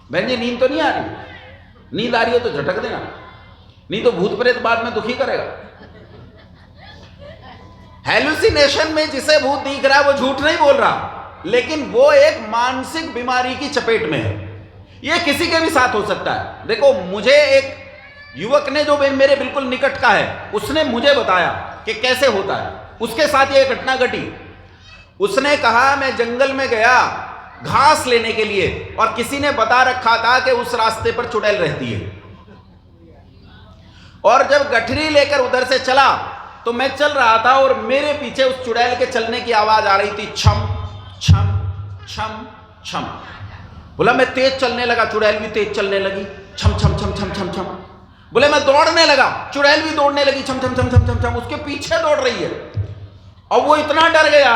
बहन जी नींद तो नहीं आ रही? नींद आ रही है तो झटक देना, नहीं तो भूत प्रेत बाद में दुखी करेगा। हेलुसिनेशन में जिसे भूत दिख रहा है वो झूठ नहीं बोल रहा, लेकिन वो एक मानसिक बीमारी की चपेट में है। ये किसी के भी साथ हो सकता है। देखो, मुझे एक युवक ने, जो मेरे बिल्कुल निकट का है, उसने मुझे बताया कि कैसे होता है। उसके साथ ये घटना घटी। उसने कहा मैं जंगल में गया घास लेने के लिए, और किसी ने बता रखा था कि उस रास्ते पर चुड़ैल रहती है। और जब गठरी लेकर उधर से चला तो मैं चल रहा था और मेरे पीछे उस चुड़ैल के चलने की आवाज आ रही थी, छम छम छम छम। बोला मैं तेज चलने लगा, चुड़ैल भी तेज चलने लगी, छम छम छम छम छम छम। बोले मैं दौड़ने लगा, चुड़ैल भी दौड़ने लगी, छम छम छम छम छम छम, उसके पीछे दौड़ रही है। और वो इतना डर गया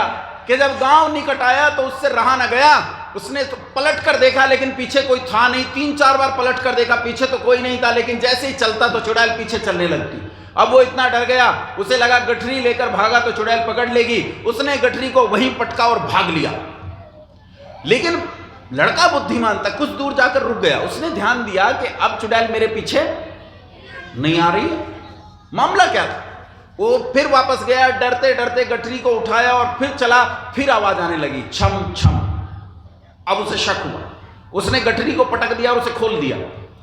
कि जब गांव निकट आया तो उससे रहा न गया, उसने तो पलट कर देखा लेकिन पीछे कोई था नहीं। 3-4 बार पलट कर देखा, पीछे तो कोई नहीं था, लेकिन जैसे ही चलता तो चुड़ैल पीछे चलने लगती। अब वो इतना डर गया, उसे लगा गठरी लेकर भागा तो चुड़ैल पकड़ लेगी। उसने गठरी को वहीं पटका और भाग लिया। लेकिन लड़का बुद्धिमान था, कुछ दूर जाकर रुक गया। उसने ध्यान दिया कि अब चुड़ैल मेरे पीछे नहीं आ रही है, मामला क्या था। वो फिर वापस गया, डरते डरते गठरी को उठाया और फिर चला, फिर आवाज आने लगी, छम छम। अब उसे शक हुआ, उसने गठरी को पटक दिया और उसे खोल दिया।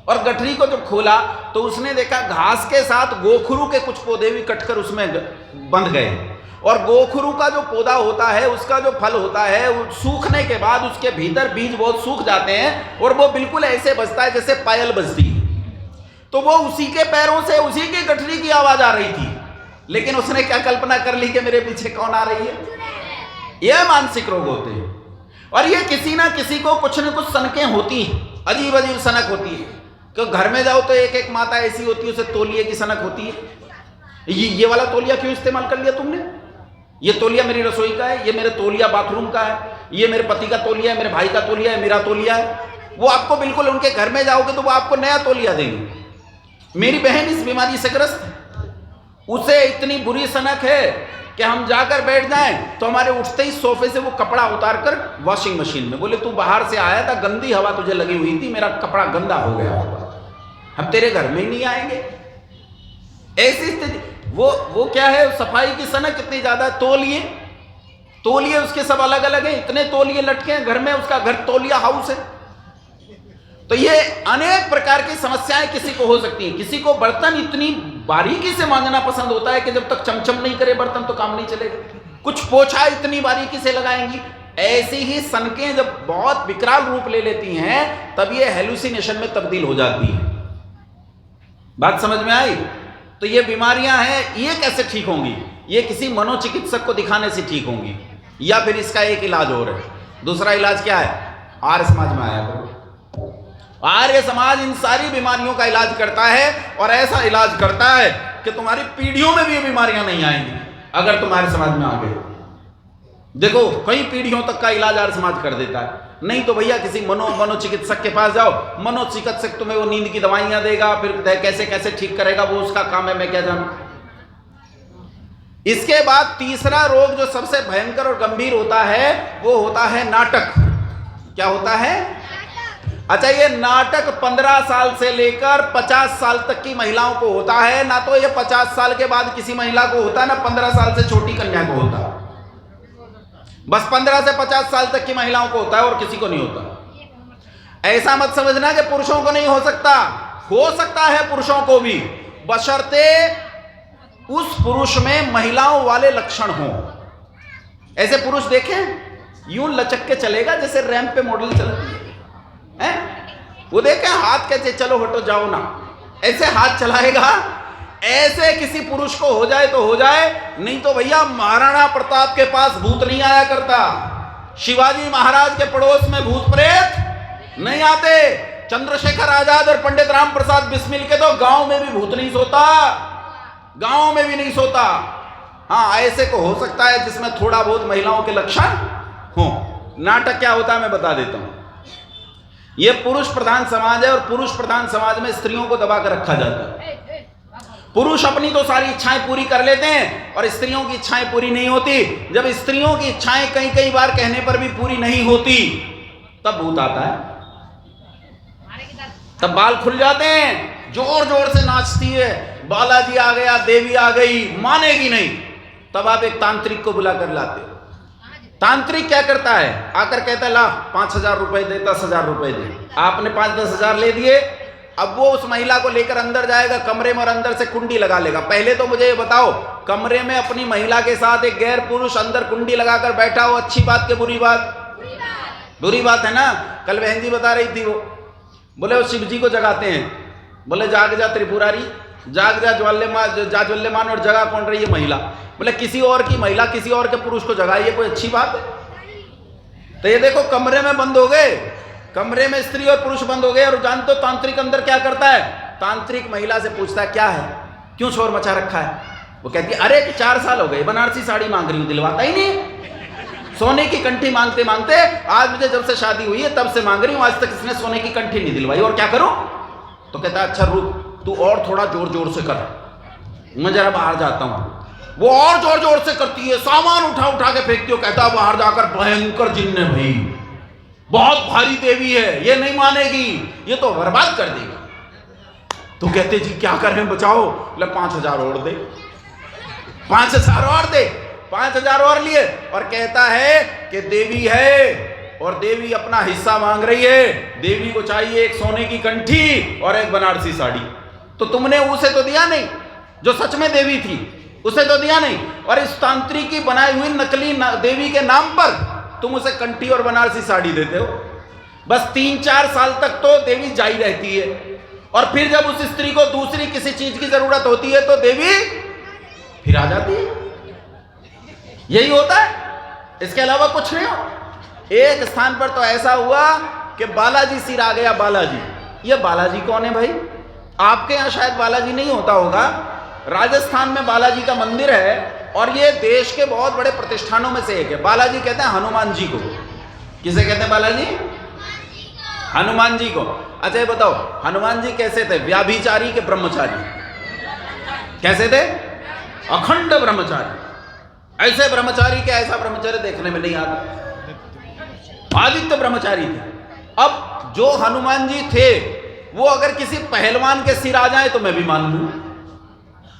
और गठरी को जब खोला तो उसने देखा घास के साथ गोखरू के कुछ पौधे भी कटकर उसमें बंध गए। और गोखरू का जो पौधा होता है, उसका जो फल होता है, सूखने के बाद उसके भीतर बीज बहुत सूख जाते हैं और वो बिल्कुल ऐसे बजता है जैसे पायल बजती है। तो वो उसी के पैरों से उसी की गठरी की आवाज आ रही थी। लेकिन उसने क्या कल्पना कर ली कि मेरे पीछे कौन आ रही है। यह मानसिक रोग होते हैं। और ये किसी ना किसी को कुछ न कुछ सनकें होती हैं, अजीब अजीब सनक होती है। क्यों घर में जाओ तो एक एक माता ऐसी होती है, उसे तौलिए की सनक होती है। ये वाला तौलिया क्यों इस्तेमाल कर लिया तुमने? ये तौलिया मेरी रसोई का है, ये मेरे तौलिया बाथरूम का है, ये मेरे पति का तौलिया है, मेरे भाई का तौलिया है, मेरा तौलिया है। वो आपको बिल्कुल, उनके घर में जाओगे तो वो आपको नया तौलिया देंगे। मेरी बहन इस बीमारी से ग्रस्त है, उसे इतनी बुरी सनक है कि हम जाकर बैठ जाएं तो हमारे उठते ही सोफे से वो कपड़ा उतार कर वॉशिंग मशीन में। बोले तू बाहर से आया था, गंदी हवा तुझे लगी हुई थी, मेरा कपड़ा गंदा हो गया, हम तेरे घर में ही नहीं आएंगे। ऐसी स्थिति। वो क्या है, सफाई की सनक कितनी ज्यादा। तौलिए उसके सब अलग अलग हैं, इतने तौलिए लटके हैं घर में, उसका घर तौलिया हाउस है। तो ये अनेक प्रकार की समस्याएं किसी को हो सकती हैं। किसी को बर्तन इतनी बारीकी से मांजना पसंद होता है कि जब तक चमचम नहीं करे बर्तन तो काम नहीं चलेगा। कुछ पोछा इतनी बारीकी से लगाएंगी। ऐसी ही सनकें जब बहुत विकराल रूप ले लेती हैं तब ये हेलुसिनेशन में तब्दील हो जाती है। बात समझ में आई? तो ये बीमारियां हैं, ये कैसे ठीक होंगी? ये किसी मनोचिकित्सक को दिखाने से ठीक होंगी, या फिर इसका एक इलाज और है। दूसरा इलाज क्या है? आर्य समाज में आया करो। आर्य समाज इन सारी बीमारियों का इलाज करता है, और ऐसा इलाज करता है कि तुम्हारी पीढ़ियों में भी ये बीमारियां नहीं आएंगी अगर तुम्हारे समाज में आ गए। देखो, कई पीढ़ियों तक का इलाज आर्य समाज कर देता है। नहीं तो भैया किसी मनोचिकित्सक के पास जाओ, मनोचिकित्सक तुम्हें वो नींद की दवाइयां देगा, फिर कैसे कैसे ठीक करेगा, वो उसका काम है, मैं क्या जानूं। इसके बाद तीसरा रोग जो सबसे भयंकर और गंभीर होता है वो होता है नाटक। क्या होता है? अच्छा, ये नाटक 15 साल से लेकर 50 साल तक की महिलाओं को होता है। ना तो ये 50 साल के बाद किसी महिला को होता है, ना 15 साल से छोटी कन्या को होता है। बस 15 से 50 साल तक की महिलाओं को होता है और किसी को नहीं होता। ऐसा मत समझना कि पुरुषों को नहीं हो सकता है पुरुषों को भी, बशर्ते उस पुरुष में महिलाओं वाले लक्षण हों। ऐसे पुरुष देखें, यूं लचक के चलेगा जैसे रैंप पे मॉडल चलती है। वो देखे हाथ कैसे, चलो हटो जाओ ना, ऐसे हाथ चलाएगा। ऐसे किसी पुरुष को हो जाए तो हो जाए, नहीं तो भैया महाराणा प्रताप के पास भूत नहीं आया करता, शिवाजी महाराज के पड़ोस में भूत प्रेत नहीं आते, चंद्रशेखर आजाद और पंडित राम प्रसाद बिस्मिल के तो गांव में भी भूत नहीं सोता, गांव में भी नहीं सोता। हाँ, ऐसे को हो सकता है जिसमें थोड़ा बहुत महिलाओं के लक्षण हो। नाटक क्या होता है मैं बता देता हूं। यह पुरुष प्रधान समाज है, और पुरुष प्रधान समाज में स्त्रियों को दबा कर रखा जाता है। पुरुष अपनी तो सारी इच्छाएं पूरी कर लेते हैं और स्त्रियों की इच्छाएं पूरी नहीं होती। जब स्त्रियों की इच्छाएं कई बार कहने पर भी पूरी नहीं होती, तब भूत आता है, तब बाल खुल जाते हैं, जोर जोर से नाचती है, बालाजी आ गया, देवी आ गई, मानेगी नहीं। तब आप एक तांत्रिक को बुला कर लाते हो। तांत्रिक क्या करता है? आकर कहता है ला 5,000 रुपए दे, 10,000 रुपए दे। आपने 5-10 हजार ले दिए। अब वो उस महिला को लेकर अंदर जाएगा कमरे में और अंदर से कुंडी लगा लेगा। पहले तो मुझे ये बताओ, कमरे में अपनी महिला के साथ एक गैर पुरुष अंदर कुंडी लगाकर बैठा हो, अच्छी बात के बुरी बात? बुरी बात है ना। कल बहन जी बता रही थी, वो बोले वो शिव जी को जगाते हैं, बोले जाग जा त्रिपुरारी, जाग जा ज्वाल्यमान, और जगा कौन रही है? महिला। बोले किसी और की महिला किसी और के पुरुष को जगाइए, कोई अच्छी बात है? तो ये देखो कमरे में बंद हो गए, कमरे में स्त्री और पुरुष बंद हो गए, और जानते हो तांत्रिक अंदर क्या करता है? तांत्रिक महिला से पूछता है क्या है, क्यों शोर मचा रखा है? वो कहती है अरे 4 साल हो गए बनारसी साड़ी मांग रही हूं, दिलवाता ही नहीं। सोने की कंठी मांगते मांगते आज मुझे जब से शादी हुई है तब से मांग रही हूं, आज तक इसने सोने की कंठी नहीं दिलवाई, और क्या करूं? तो कहता है अच्छा रुक, तू और थोड़ा जोर जोर से कर, मैं जरा बाहर जाता हूं। वो और जोर जोर से करती है, सामान उठा उठा के फेंकती हो, कहता है बाहर जाकर भयंकर जिन्न है भाई, बहुत भारी देवी है, ये नहीं मानेगी, ये तो बर्बाद कर देगी। तो कहते जी क्या करें बचाओ? बोले 5000 और दे, 5000 और दे। 5000 और लिए, और कहता है कि देवी है और देवी अपना हिस्सा मांग रही है, देवी को चाहिए एक सोने की कंठी और एक बनारसी साड़ी। तो तुमने उसे तो दिया नहीं, जो सच में देवी थी उसे तो दिया नहीं, और इस तांत्रिक की बनाई हुई नकली देवी के नाम पर तुम उसे कंठी और बनारसी साड़ी देते हो। बस 3-4 साल तक तो देवी जाई रहती है, और फिर जब उस स्त्री को दूसरी किसी चीज की जरूरत होती है तो देवी फिर आ जाती है। यही होता है, इसके अलावा कुछ नहीं हो। एक स्थान पर तो ऐसा हुआ कि बालाजी सिर आ गया। बालाजी, ये बालाजी कौन है भाई? आपके यहां शायद बालाजी नहीं होता होगा, राजस्थान में बालाजी का मंदिर है, और ये देश के बहुत बड़े प्रतिष्ठानों में से एक है। बालाजी कहते हैं हनुमान जी को। किसे कहते हैं बालाजी? हनुमान जी को। अच्छा ये बताओ हनुमान जी कैसे थे, व्याभिचारी के ब्रह्मचारी? कैसे थे? अखंड ब्रह्मचारी। ऐसे ब्रह्मचारी के ऐसा ब्रह्मचारी देखने में नहीं आता, आदित्य ब्रह्मचारी थे। अब जो हनुमान जी थे वो अगर किसी पहलवान के सिर आ जाए तो मैं भी मान लूं,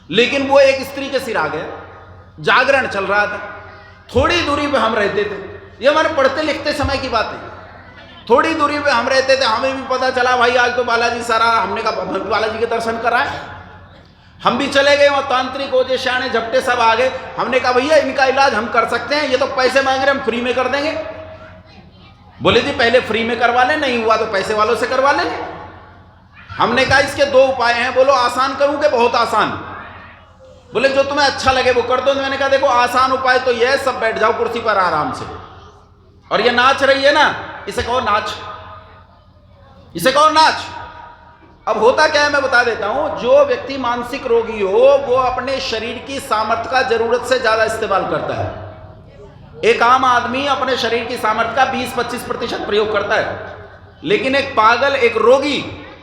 लेकिन वो एक स्त्री के सिर आ गया। जागरण चल रहा था, थोड़ी दूरी पे हम रहते थे, ये हमारे पढ़ते लिखते समय की बात है। थोड़ी दूरी पे हम रहते थे, हमें भी पता चला भाई आज तो बालाजी सारा, हमने कहा बालाजी के दर्शन कराए। हम भी चले गए, वहां तांत्रिक ओजे शाने झपटे सब आ गए। हमने कहा भैया इनका इलाज हम कर सकते हैं, ये तो पैसे मांग रहे, हम फ्री में कर देंगे। बोले जी पहले फ्री में करवा लें, नहीं हुआ तो पैसे वालों से करवा लेंगे। हमने कहा इसके 2 उपाय हैं। बोलो आसान करूं कि बहुत आसान? बोले जो तुम्हें अच्छा लगे वो कर दो। मैंने कहा देखो आसान उपाय तो यह है, सब बैठ जाओ कुर्सी पर आराम से, और ये नाच रही है ना, इसे कहो नाच, इसे कहो नाच। अब होता क्या है मैं बता देता हूं। जो व्यक्ति मानसिक रोगी हो वो अपने शरीर की सामर्थ्य का जरूरत से ज्यादा इस्तेमाल करता है। एक आम आदमी अपने शरीर की सामर्थ्य का 20-25% प्रयोग करता है, लेकिन एक पागल, एक रोगी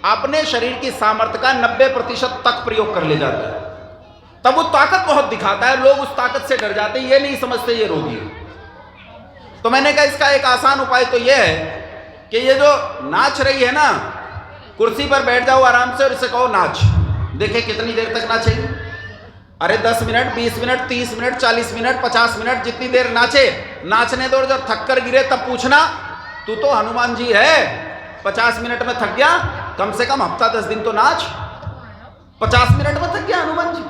अपने शरीर की सामर्थ्य का 90% तक प्रयोग कर ले जाता है। तब वो ताकत बहुत दिखाता है, लोग उस ताकत से डर जाते हैं, ये नहीं समझते ये रोगी है। तो मैंने कहा इसका एक आसान उपाय तो यह है कि ये जो नाच रही है ना, कुर्सी पर बैठ जाओ आराम से और इसे कहो नाच। देखे कितनी देर तक नाचेगी? अरे 10 minute, 20 minute, 30 minute, 40 minute, 50 minute, जितनी देर नाचे। नाचने दो, जब थक कर गिरे तब पूछना तू तो हनुमान जी है, 50 मिनट में थक गया, कम से कम हफ्ता 10 दिन तो नाच। 50 मिनट में थक गया हनुमान जी?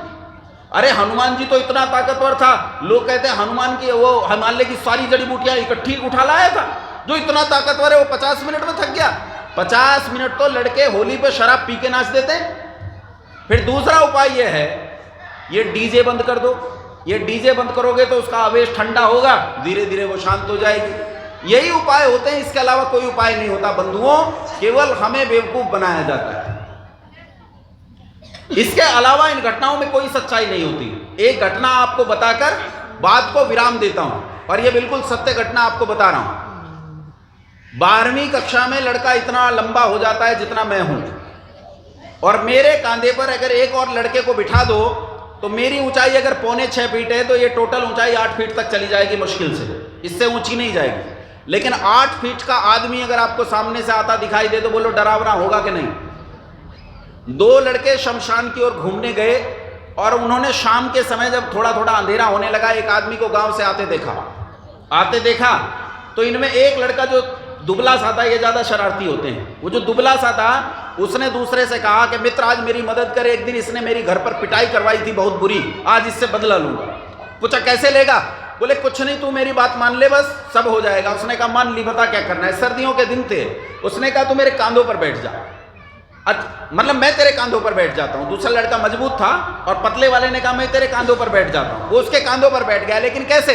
अरे हनुमान जी तो इतना ताकतवर था, लोग कहते हैं हनुमान की वो हिमालय की सारी जड़ी बूटियां इकट्ठी उठा लाया था। जो इतना ताकतवर है वो 50 मिनट में थक गया। 50 मिनट तो लड़के होली पे शराब पी के नाच देते। फिर दूसरा उपाय ये है, ये डीजे बंद कर दो। ये डीजे बंद करोगे तो उसका आवेश ठंडा होगा, धीरे धीरे वो शांत हो जाएगी। यही उपाय होते हैं, इसके अलावा कोई उपाय नहीं होता बंधुओं, केवल हमें बेवकूफ बनाया जाता है। इसके अलावा इन घटनाओं में कोई सच्चाई नहीं होती। एक घटना आपको बताकर बात को विराम देता हूं, और यह बिल्कुल सत्य घटना आपको बता रहा हूं। 12वीं कक्षा में लड़का इतना लंबा हो जाता है जितना मैं हूं, और मेरे कांधे पर अगर एक और लड़के को बिठा दो तो मेरी ऊंचाई अगर 6.25 फीट है तो ये टोटल ऊंचाई 8 फीट तक चली जाएगी मुश्किल से, इससे ऊंची नहीं जाएगी। लेकिन 8 फीट का आदमी अगर आपको सामने से आता दिखाई दे तो बोलो डरावना होगा कि नहीं? 2 लड़के शमशान की ओर घूमने गए, और उन्होंने शाम के समय जब थोड़ा थोड़ा अंधेरा होने लगा, एक आदमी को गांव से आते देखा। तो इनमें एक लड़का जो दुबला सा था, ये ज्यादा शरारती होते हैं, वो जो दुबला सा था उसने दूसरे से कहा कि मित्र आज मेरी मदद कर, एक दिन इसने मेरी घर पर पिटाई करवाई थी बहुत बुरी, आज इससे बदला लूंगा। पूछा कैसे लेगा? बोले कुछ नहीं, तू मेरी बात मान ले बस, सब हो जाएगा। उसने कहा मान ली, बता क्या करना है। सर्दियों के दिन थे। उसने कहा तू मेरे कांधों पर बैठ जा, मतलब मैं तेरे कांधों पर बैठ जाता हूं। दूसरा लड़का मजबूत था और पतले वाले ने कहा मैं तेरे कांधों पर बैठ जाता हूं। वो उसके कांधों पर बैठ गया, लेकिन कैसे?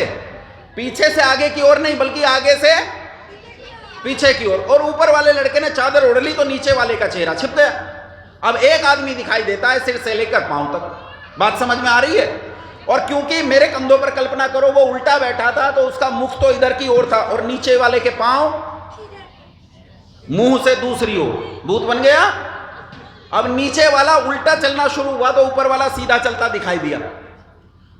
पीछे से आगे की ओर नहीं, बल्कि आगे से पीछे की ओर। और ऊपर वाले लड़के ने चादर ओढ़ ली तो नीचे वाले का चेहरा छिप गया। अब एक आदमी दिखाई देता है सिर से लेकर पांव तक। बात समझ में आ रही है? और क्योंकि मेरे कंधों पर कल्पना करो वो उल्टा बैठा था, तो उसका मुख तो इधर की ओर था और नीचे वाले के पांव मुंह से दूसरी ओर। भूत बन गया। अब नीचे वाला उल्टा चलना शुरू हुआ तो ऊपर वाला सीधा चलता दिखाई दिया।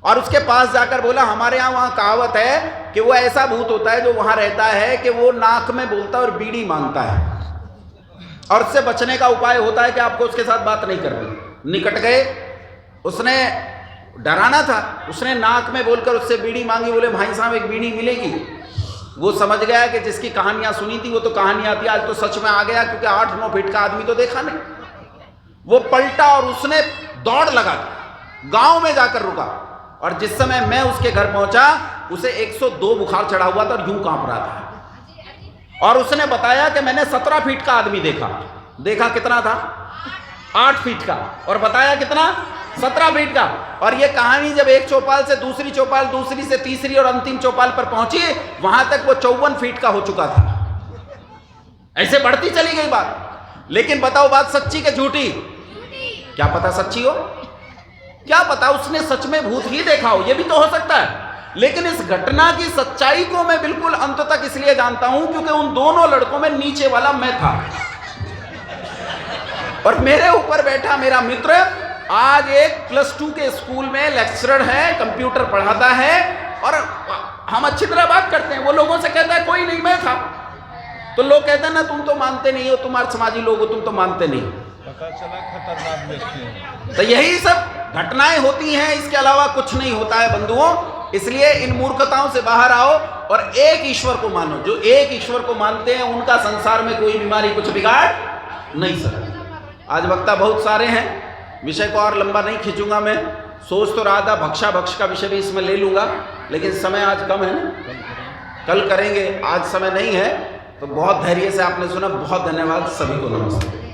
और उसके पास जाकर बोला हमारे यहाँ वहाँ कहावत है कि वो ऐसा भूत होता है जो वहाँ रहता है कि वो नाक में बोलता है और बीड़ी मांगता है, और उससे बचने का उपाय होता है कि आपको उसके साथ बात नहीं करनी। निकट गए, उसने डराना था, उसने नाक में बोलकर उससे बीड़ी मांगी। बोले भाई साहब एक बीड़ी मिलेगी? वो समझ गया कि जिसकी कहानियां सुनी थी वो तो कहानियां थी, आज तो सच में आ गया, क्योंकि 8-9 फीट का आदमी तो देखा नहीं। वो पलटा और उसने दौड़ लगा, गांव में जाकर रुका। और जिस समय मैं उसके घर पहुंचा उसे 102 बुखार चढ़ा हुआ था और यूं कांप रहा था। और उसने बताया कि मैंने 17 फीट का आदमी देखा। देखा कितना था? 8 फीट का। और बताया कितना? 17 फीट का। और ये कहानी जब एक चौपाल से दूसरी चौपाल, दूसरी से तीसरी और अंतिम चौपाल पर पहुंची, वहां तक वो 54 फीट का हो चुका था। ऐसे बढ़ती चली गई बात। लेकिन बताओ बात सच्ची कि झूठी? क्या पता सच्ची हो, क्या पता उसने सच में भूत ही देखा हो, ये भी तो हो सकता है। लेकिन इस घटना की सच्चाई को मैं बिल्कुल अंत तक इसलिए जानता हूं क्योंकि उन दोनों लड़कों में नीचे वाला मैं था और मेरे ऊपर बैठा मेरा मित्र आज एक +2 के स्कूल में लेक्चरर है, कंप्यूटर पढ़ाता है। और हम अच्छी तरह बात करते हैं। वो लोगों से कहता है कोई नहीं, मैं था। तो लोग कहते हैं ना तुम तो मानते नहीं हो, तुम्हारे समाजी लोग हो, तुम तो मानते नहीं। पता चला खतरनाक व्यक्ति है। तो यही सब घटनाएं होती हैं, इसके अलावा कुछ नहीं होता है बंधुओं। इसलिए इन मूर्खताओं से बाहर आओ और एक ईश्वर को मानो। जो एक ईश्वर को मानते हैं उनका संसार में कोई बीमारी कुछ बिगाड़ नहीं सकती। आज वक्ता बहुत सारे हैं, विषय को और लंबा नहीं खींचूंगा मैं। सोच तो रहा था भक्षा भक्ष का विषय भी इसमें ले लूंगा, लेकिन समय आज कम है ना, कल करेंगे, आज समय नहीं है। तो बहुत धैर्य से आपने सुना, बहुत धन्यवाद, सभी को नमस्ते।